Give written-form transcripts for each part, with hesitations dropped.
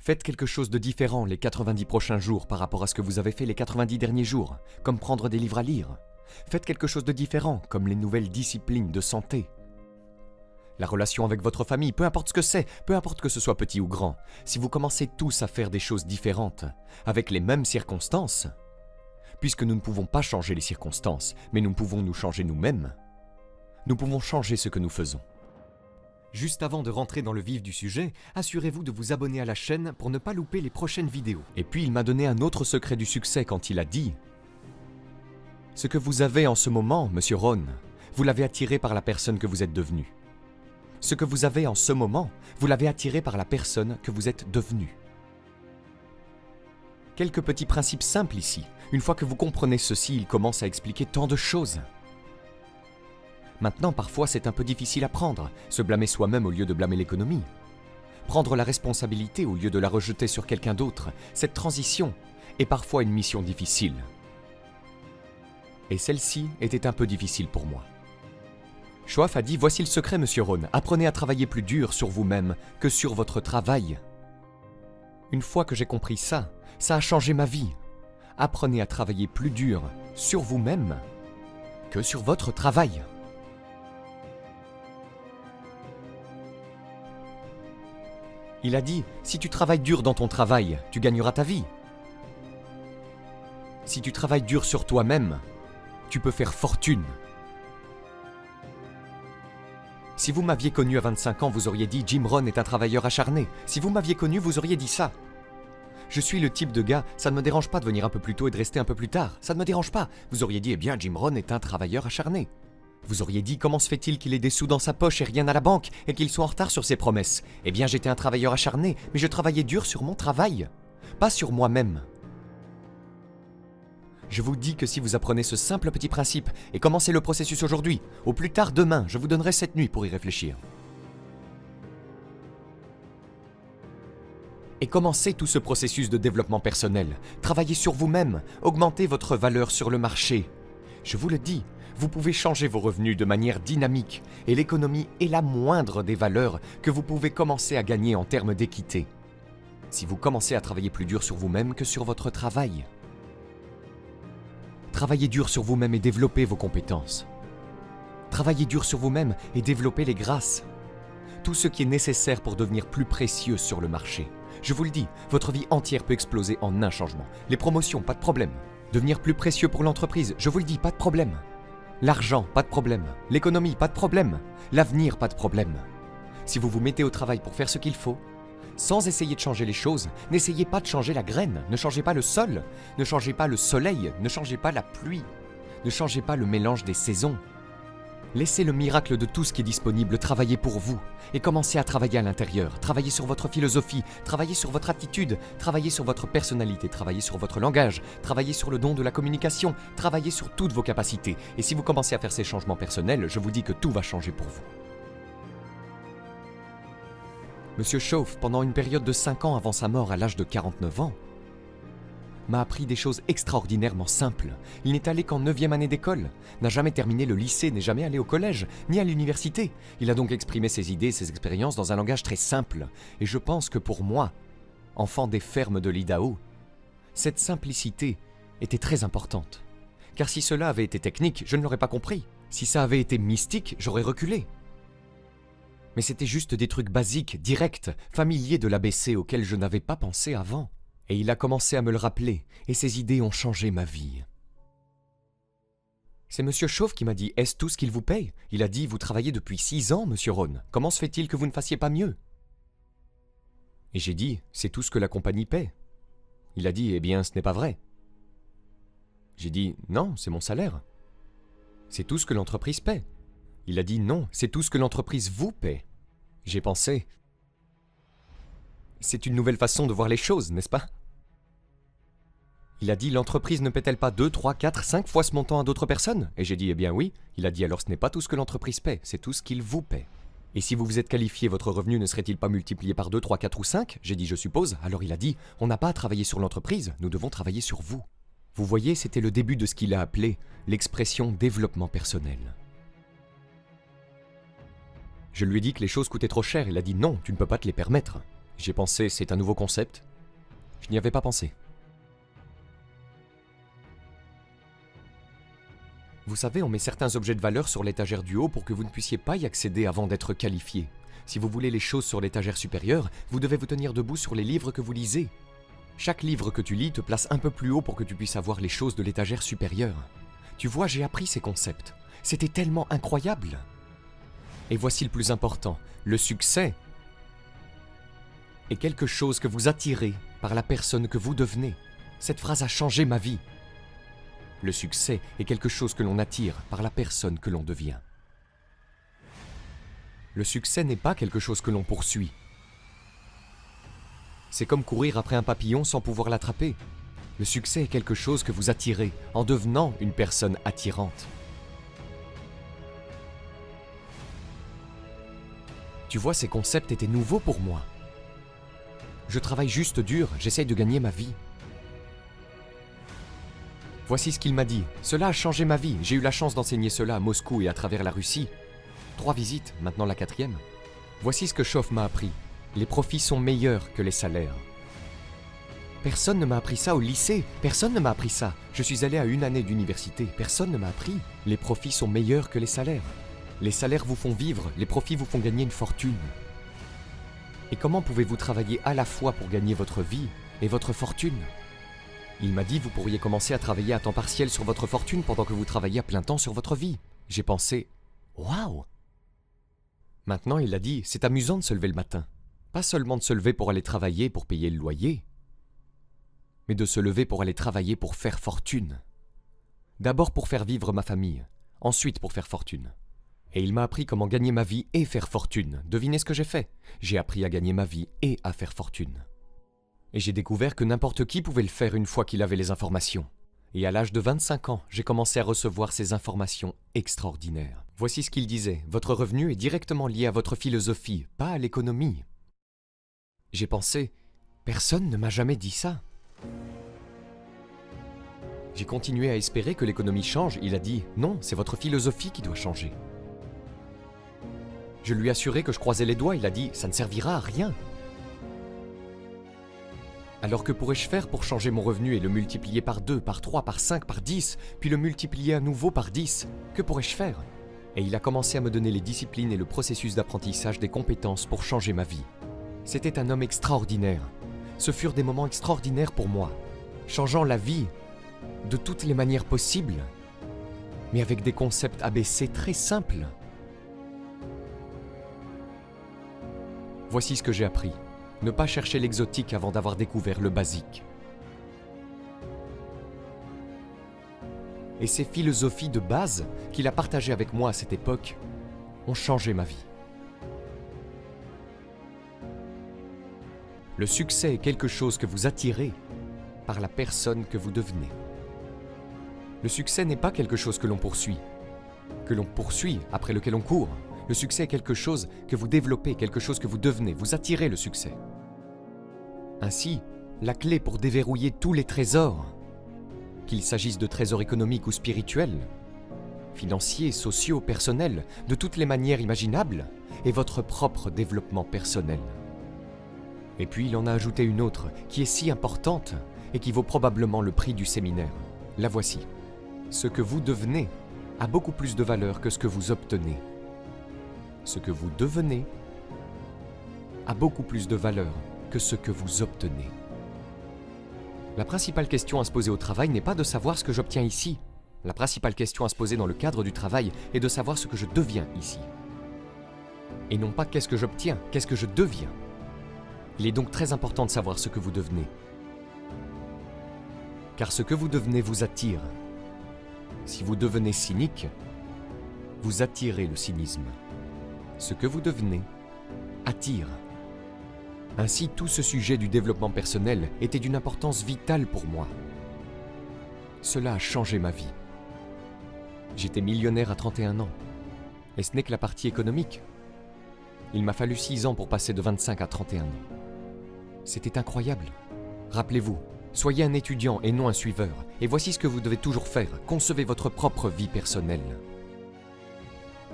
Faites quelque chose de différent les 90 prochains jours par rapport à ce que vous avez fait les 90 derniers jours, comme prendre des livres à lire. Faites quelque chose de différent, comme les nouvelles disciplines de santé. La relation avec votre famille, peu importe ce que c'est, peu importe que ce soit petit ou grand, si vous commencez tous à faire des choses différentes, avec les mêmes circonstances, puisque nous ne pouvons pas changer les circonstances, mais nous pouvons nous changer nous-mêmes, nous pouvons changer ce que nous faisons. Juste avant de rentrer dans le vif du sujet, assurez-vous de vous abonner à la chaîne pour ne pas louper les prochaines vidéos. Et puis il m'a donné un autre secret du succès quand il a dit « Ce que vous avez en ce moment, Monsieur Ron, vous l'avez attiré par la personne que vous êtes devenu. Ce que vous avez en ce moment, vous l'avez attiré par la personne que vous êtes devenu. » Quelques petits principes simples ici. Une fois que vous comprenez ceci, il commence à expliquer tant de choses. Maintenant, parfois, c'est un peu difficile à prendre, se blâmer soi-même au lieu de blâmer l'économie. Prendre la responsabilité au lieu de la rejeter sur quelqu'un d'autre, cette transition est parfois une mission difficile. Et celle-ci était un peu difficile pour moi. Choaf a dit « Voici le secret, Monsieur Ron, apprenez à travailler plus dur sur vous-même que sur votre travail. » Une fois que j'ai compris ça, ça a changé ma vie. Apprenez à travailler plus dur sur vous-même que sur votre travail. Il a dit, si tu travailles dur dans ton travail, tu gagneras ta vie. Si tu travailles dur sur toi-même, tu peux faire fortune. Si vous m'aviez connu à 25 ans, vous auriez dit, Jim Rohn est un travailleur acharné. Si vous m'aviez connu, vous auriez dit ça. Je suis le type de gars, ça ne me dérange pas de venir un peu plus tôt et de rester un peu plus tard. Ça ne me dérange pas. Vous auriez dit, eh bien, Jim Rohn est un travailleur acharné. Vous auriez dit, comment se fait-il qu'il ait des sous dans sa poche et rien à la banque, et qu'il soit en retard sur ses promesses? Eh bien, j'étais un travailleur acharné, mais je travaillais dur sur mon travail, pas sur moi-même. Je vous dis que si vous apprenez ce simple petit principe, et commencez le processus aujourd'hui, au plus tard demain, je vous donnerai cette nuit pour y réfléchir. Et commencez tout ce processus de développement personnel. Travaillez sur vous-même, augmentez votre valeur sur le marché. Je vous le dis, vous pouvez changer vos revenus de manière dynamique et l'économie est la moindre des valeurs que vous pouvez commencer à gagner en termes d'équité. Si vous commencez à travailler plus dur sur vous-même que sur votre travail. Travaillez dur sur vous-même et développez vos compétences. Travaillez dur sur vous-même et développez les grâces. Tout ce qui est nécessaire pour devenir plus précieux sur le marché. Je vous le dis, votre vie entière peut exploser en un changement. Les promotions, pas de problème. Devenir plus précieux pour l'entreprise, je vous le dis, pas de problème. L'argent, pas de problème. L'économie, pas de problème. L'avenir, pas de problème. Si vous vous mettez au travail pour faire ce qu'il faut, sans essayer de changer les choses, n'essayez pas de changer la graine, ne changez pas le sol, ne changez pas le soleil, ne changez pas la pluie, ne changez pas le mélange des saisons. Laissez le miracle de tout ce qui est disponible travailler pour vous et commencez à travailler à l'intérieur. Travaillez sur votre philosophie, travaillez sur votre attitude, travaillez sur votre personnalité, travaillez sur votre langage, travaillez sur le don de la communication, travaillez sur toutes vos capacités. Et si vous commencez à faire ces changements personnels, je vous dis que tout va changer pour vous. Monsieur Choaf, pendant une période de 5 ans avant sa mort à l'âge de 49 ans, m'a appris des choses extraordinairement simples. Il n'est allé qu'en 9e année d'école, n'a jamais terminé le lycée, n'est jamais allé au collège, ni à l'université. Il a donc exprimé ses idées, ses expériences dans un langage très simple. Et je pense que pour moi, enfant des fermes de l'Idaho, cette simplicité était très importante. Car si cela avait été technique, je ne l'aurais pas compris. Si ça avait été mystique, j'aurais reculé. Mais c'était juste des trucs basiques, directs, familiers de l'ABC auxquels je n'avais pas pensé avant. Et il a commencé à me le rappeler, et ses idées ont changé ma vie. C'est Monsieur Choaf qui m'a dit « Est-ce tout ce qu'il vous paye ?» Il a dit « Vous travaillez depuis 6 ans, Monsieur Ron. Comment se fait-il que vous ne fassiez pas mieux ?» Et j'ai dit « C'est tout ce que la compagnie paie. » Il a dit « Eh bien, ce n'est pas vrai. » J'ai dit « Non, c'est mon salaire. » C'est tout ce que l'entreprise paie. Il a dit « Non, c'est tout ce que l'entreprise vous paie. » J'ai pensé « C'est une nouvelle façon de voir les choses, n'est-ce pas ?» Il a dit « L'entreprise ne paie-t-elle pas 2, 3, 4, 5 fois ce montant à d'autres personnes ?» Et j'ai dit « Eh bien oui. » Il a dit « Alors ce n'est pas tout ce que l'entreprise paie, c'est tout ce qu'il vous paie. » Et si vous vous êtes qualifié, votre revenu ne serait-il pas multiplié par 2, 3, 4 ou 5 ? J'ai dit « Je suppose. » Alors il a dit « On n'a pas à travailler sur l'entreprise, nous devons travailler sur vous. » Vous voyez, c'était le début de ce qu'il a appelé l'expression développement personnel. Je lui ai dit que les choses coûtaient trop cher, il a dit « Non, tu ne peux pas te les permettre. » J'ai pensé, c'est un nouveau concept. Je n'y avais pas pensé. Vous savez, on met certains objets de valeur sur l'étagère du haut pour que vous ne puissiez pas y accéder avant d'être qualifié. Si vous voulez les choses sur l'étagère supérieure, vous devez vous tenir debout sur les livres que vous lisez. Chaque livre que tu lis te place un peu plus haut pour que tu puisses avoir les choses de l'étagère supérieure. Tu vois, j'ai appris ces concepts. C'était tellement incroyable. Et voici le plus important, le succès est quelque chose que vous attirez par la personne que vous devenez. Cette phrase a changé ma vie. Le succès est quelque chose que l'on attire par la personne que l'on devient. Le succès n'est pas quelque chose que l'on poursuit. C'est comme courir après un papillon sans pouvoir l'attraper. Le succès est quelque chose que vous attirez en devenant une personne attirante. Tu vois, ces concepts étaient nouveaux pour moi. Je travaille juste dur, j'essaye de gagner ma vie. Voici ce qu'il m'a dit. Cela a changé ma vie. J'ai eu la chance d'enseigner cela à Moscou et à travers la Russie. 3 visites, maintenant la 4e. Voici ce que Schoff m'a appris. Les profits sont meilleurs que les salaires. Personne ne m'a appris ça au lycée. Personne ne m'a appris ça. Je suis allé à 1 année d'université. Personne ne m'a appris. Les profits sont meilleurs que les salaires. Les salaires vous font vivre. Les profits vous font gagner une fortune. Et comment pouvez-vous travailler à la fois pour gagner votre vie et votre fortune ? Il m'a dit, vous pourriez commencer à travailler à temps partiel sur votre fortune pendant que vous travaillez à plein temps sur votre vie. J'ai pensé, waouh! Maintenant, il a dit, c'est amusant de se lever le matin. Pas seulement de se lever pour aller travailler pour payer le loyer, mais de se lever pour aller travailler pour faire fortune. D'abord pour faire vivre ma famille, ensuite pour faire fortune. Et il m'a appris comment gagner ma vie et faire fortune. Devinez ce que j'ai fait? J'ai appris à gagner ma vie et à faire fortune. Et j'ai découvert que n'importe qui pouvait le faire une fois qu'il avait les informations. Et à l'âge de 25 ans, j'ai commencé à recevoir ces informations extraordinaires. Voici ce qu'il disait, votre revenu est directement lié à votre philosophie, pas à l'économie. J'ai pensé, personne ne m'a jamais dit ça. J'ai continué à espérer que l'économie change, il a dit, non, c'est votre philosophie qui doit changer. Je lui ai assuré que je croisais les doigts, il a dit, ça ne servira à rien. Alors que pourrais-je faire pour changer mon revenu et le multiplier par 2, par 3, par 5, par 10, puis le multiplier à nouveau par 10? Que pourrais-je faire? Et il a commencé à me donner les disciplines et le processus d'apprentissage des compétences pour changer ma vie. C'était un homme extraordinaire. Ce furent des moments extraordinaires pour moi, changeant la vie de toutes les manières possibles, mais avec des concepts ABC très simples. Voici ce que j'ai appris. Ne pas chercher l'exotique avant d'avoir découvert le basique. Et ces philosophies de base qu'il a partagées avec moi à cette époque ont changé ma vie. Le succès est quelque chose que vous attirez par la personne que vous devenez. Le succès n'est pas quelque chose que l'on poursuit, après lequel on court. Le succès est quelque chose que vous développez, quelque chose que vous devenez, vous attirez le succès. Ainsi, la clé pour déverrouiller tous les trésors, qu'il s'agisse de trésors économiques ou spirituels, financiers, sociaux, personnels, de toutes les manières imaginables, est votre propre développement personnel. Et puis il en a ajouté une autre, qui est si importante et qui vaut probablement le prix du séminaire. La voici. Ce que vous devenez a beaucoup plus de valeur que ce que vous obtenez. Ce que vous devenez a beaucoup plus de valeur que ce que vous obtenez. La principale question à se poser au travail n'est pas de savoir ce que j'obtiens ici. La principale question à se poser dans le cadre du travail est de savoir ce que je deviens ici. Et non pas qu'est-ce que j'obtiens, qu'est-ce que je deviens. Il est donc très important de savoir ce que vous devenez. Car ce que vous devenez vous attire. Si vous devenez cynique, vous attirez le cynisme. Ce que vous devenez attire. Ainsi, tout ce sujet du développement personnel était d'une importance vitale pour moi. Cela a changé ma vie. J'étais millionnaire à 31 ans. Et ce n'est que la partie économique. Il m'a fallu 6 ans pour passer de 25 à 31 ans. C'était incroyable. Rappelez-vous, soyez un étudiant et non un suiveur. Et voici ce que vous devez toujours faire. Concevez votre propre vie personnelle.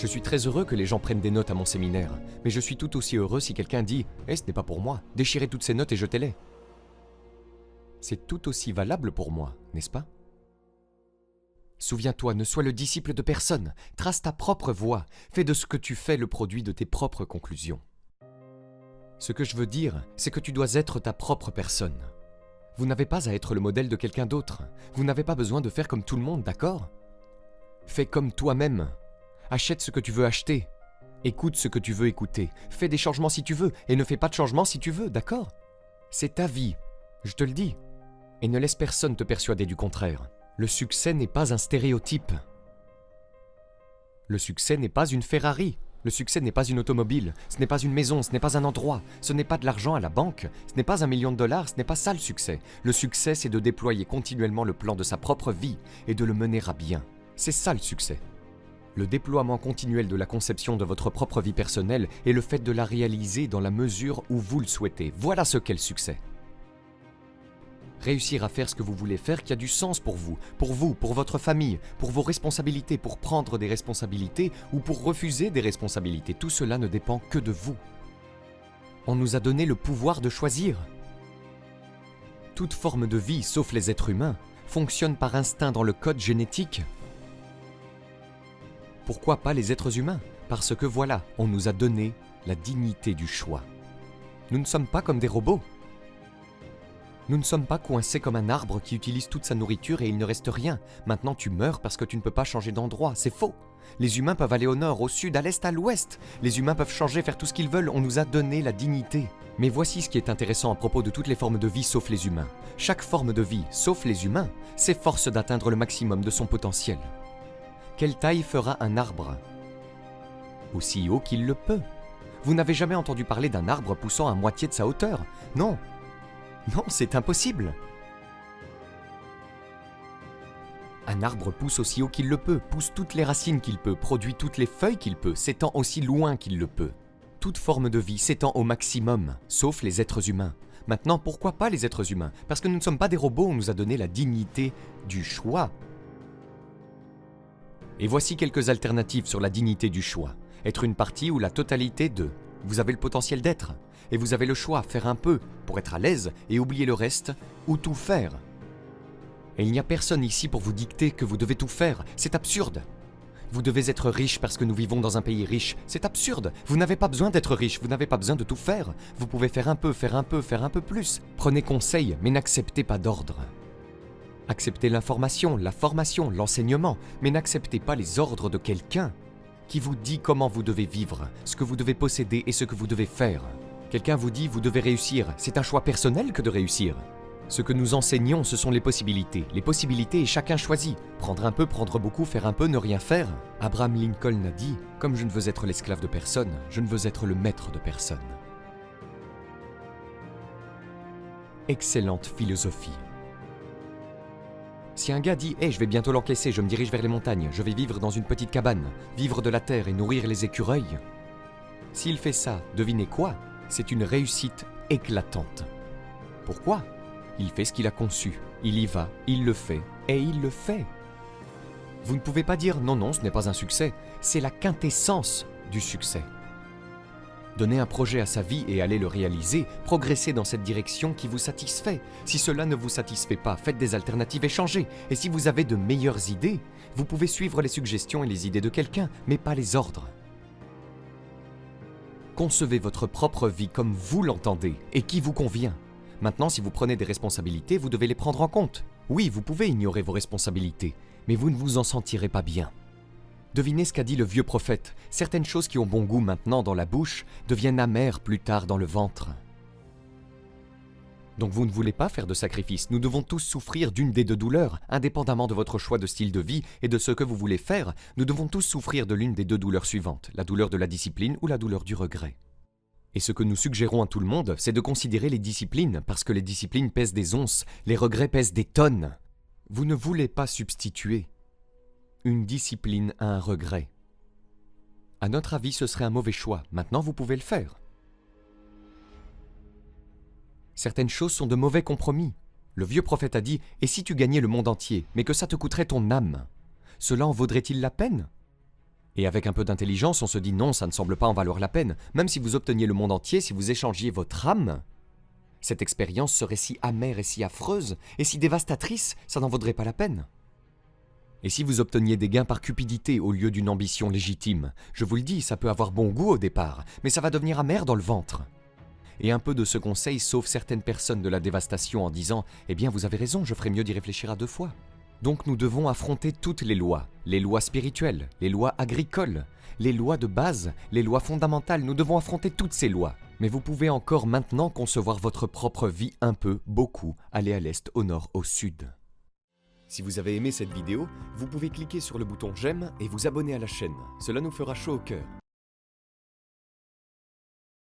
Je suis très heureux que les gens prennent des notes à mon séminaire, mais je suis tout aussi heureux si quelqu'un dit « Eh, ce n'est pas pour moi, déchirez toutes ces notes et jetez-les ». C'est tout aussi valable pour moi, n'est-ce pas? Souviens-toi, ne sois le disciple de personne, trace ta propre voie, fais de ce que tu fais le produit de tes propres conclusions. Ce que je veux dire, c'est que tu dois être ta propre personne. Vous n'avez pas à être le modèle de quelqu'un d'autre, vous n'avez pas besoin de faire comme tout le monde, d'accord? Fais comme toi-même, achète ce que tu veux acheter, écoute ce que tu veux écouter, fais des changements si tu veux, et ne fais pas de changements si tu veux, d'accord? C'est ta vie, je te le dis, et ne laisse personne te persuader du contraire. Le succès n'est pas un stéréotype. Le succès n'est pas une Ferrari. Le succès n'est pas une automobile. Ce n'est pas une maison, ce n'est pas un endroit. Ce n'est pas de l'argent à la banque. Ce n'est pas $1 million, ce n'est pas ça le succès. Le succès, c'est de déployer continuellement le plan de sa propre vie et de le mener à bien. C'est ça le succès. Le déploiement continuel de la conception de votre propre vie personnelle et le fait de la réaliser dans la mesure où vous le souhaitez. Voilà ce qu'est le succès. Réussir à faire ce que vous voulez faire qui a du sens pour vous, pour votre famille, pour vos responsabilités, pour prendre des responsabilités ou pour refuser des responsabilités. Tout cela ne dépend que de vous. On nous a donné le pouvoir de choisir. Toute forme de vie, sauf les êtres humains, fonctionne par instinct dans le code génétique. Pourquoi pas les êtres humains? Parce que voilà, on nous a donné la dignité du choix. Nous ne sommes pas comme des robots. Nous ne sommes pas coincés comme un arbre qui utilise toute sa nourriture et il ne reste rien. Maintenant tu meurs parce que tu ne peux pas changer d'endroit, c'est faux. Les humains peuvent aller au nord, au sud, à l'est, à l'ouest. Les humains peuvent changer, faire tout ce qu'ils veulent, on nous a donné la dignité. Mais voici ce qui est intéressant à propos de toutes les formes de vie sauf les humains. Chaque forme de vie, sauf les humains, s'efforce d'atteindre le maximum de son potentiel. Quelle taille fera un arbre? Aussi haut qu'il le peut. Vous n'avez jamais entendu parler d'un arbre poussant à moitié de sa hauteur? Non. Non, c'est impossible. Un arbre pousse aussi haut qu'il le peut, pousse toutes les racines qu'il peut, produit toutes les feuilles qu'il peut, s'étend aussi loin qu'il le peut. Toute forme de vie s'étend au maximum, sauf les êtres humains. Maintenant, pourquoi pas les êtres humains? Parce que nous ne sommes pas des robots, on nous a donné la dignité du choix. Et voici quelques alternatives sur la dignité du choix. Être une partie ou la totalité de. Vous avez le potentiel d'être. Et vous avez le choix, faire un peu pour être à l'aise et oublier le reste, ou tout faire. Et il n'y a personne ici pour vous dicter que vous devez tout faire, c'est absurde. Vous devez être riche parce que nous vivons dans un pays riche, c'est absurde. Vous n'avez pas besoin d'être riche, vous n'avez pas besoin de tout faire. Vous pouvez faire un peu, faire un peu, faire un peu plus. Prenez conseil, mais n'acceptez pas d'ordre. Acceptez l'information, la formation, l'enseignement, mais n'acceptez pas les ordres de quelqu'un qui vous dit comment vous devez vivre, ce que vous devez posséder et ce que vous devez faire. Quelqu'un vous dit « vous devez réussir », c'est un choix personnel que de réussir. Ce que nous enseignons, ce sont les possibilités. Les possibilités et chacun choisit. Prendre un peu, prendre beaucoup, faire un peu, ne rien faire. Abraham Lincoln a dit « Comme je ne veux être l'esclave de personne, je ne veux être le maître de personne ». Excellente philosophie. Si un gars dit « Hey, je vais bientôt l'encaisser, je me dirige vers les montagnes, je vais vivre dans une petite cabane, vivre de la terre et nourrir les écureuils », s'il fait ça, devinez quoi? C'est une réussite éclatante. Pourquoi? Il fait ce qu'il a conçu, il y va, il le fait, et il le fait. Vous ne pouvez pas dire « Non, non, ce n'est pas un succès », c'est la quintessence du succès. Donner un projet à sa vie et aller le réaliser, progresser dans cette direction qui vous satisfait. Si cela ne vous satisfait pas, faites des alternatives et changez. Et si vous avez de meilleures idées, vous pouvez suivre les suggestions et les idées de quelqu'un, mais pas les ordres. Concevez votre propre vie comme vous l'entendez et qui vous convient. Maintenant, si vous prenez des responsabilités, vous devez les prendre en compte. Oui, vous pouvez ignorer vos responsabilités, mais vous ne vous en sentirez pas bien. Devinez ce qu'a dit le vieux prophète. Certaines choses qui ont bon goût maintenant dans la bouche deviennent amères plus tard dans le ventre. Donc vous ne voulez pas faire de sacrifice. Nous devons tous souffrir d'une des deux douleurs, indépendamment de votre choix de style de vie et de ce que vous voulez faire. Nous devons tous souffrir de l'une des deux douleurs suivantes, la douleur de la discipline ou la douleur du regret. Et ce que nous suggérons à tout le monde, c'est de considérer les disciplines, parce que les disciplines pèsent des onces, les regrets pèsent des tonnes. Vous ne voulez pas substituer une discipline à un regret. À notre avis, ce serait un mauvais choix. Maintenant, vous pouvez le faire. Certaines choses sont de mauvais compromis. Le vieux prophète a dit « Et si tu gagnais le monde entier, mais que ça te coûterait ton âme, cela en vaudrait-il la peine ?» Et avec un peu d'intelligence, on se dit non, ça ne semble pas en valoir la peine. Même si vous obteniez le monde entier, si vous échangiez votre âme, cette expérience serait si amère et si affreuse, et si dévastatrice, ça n'en vaudrait pas la peine. Et si vous obteniez des gains par cupidité au lieu d'une ambition légitime, je vous le dis, ça peut avoir bon goût au départ, mais ça va devenir amer dans le ventre. Et un peu de ce conseil sauve certaines personnes de la dévastation en disant « Eh bien, vous avez raison, je ferais mieux d'y réfléchir à 2 fois ». Donc nous devons affronter toutes les lois spirituelles, les lois agricoles, les lois de base, les lois fondamentales, nous devons affronter toutes ces lois. Mais vous pouvez encore maintenant concevoir votre propre vie un peu, beaucoup, aller à l'est, au nord, au sud. Si vous avez aimé cette vidéo, vous pouvez cliquer sur le bouton j'aime et vous abonner à la chaîne, cela nous fera chaud au cœur.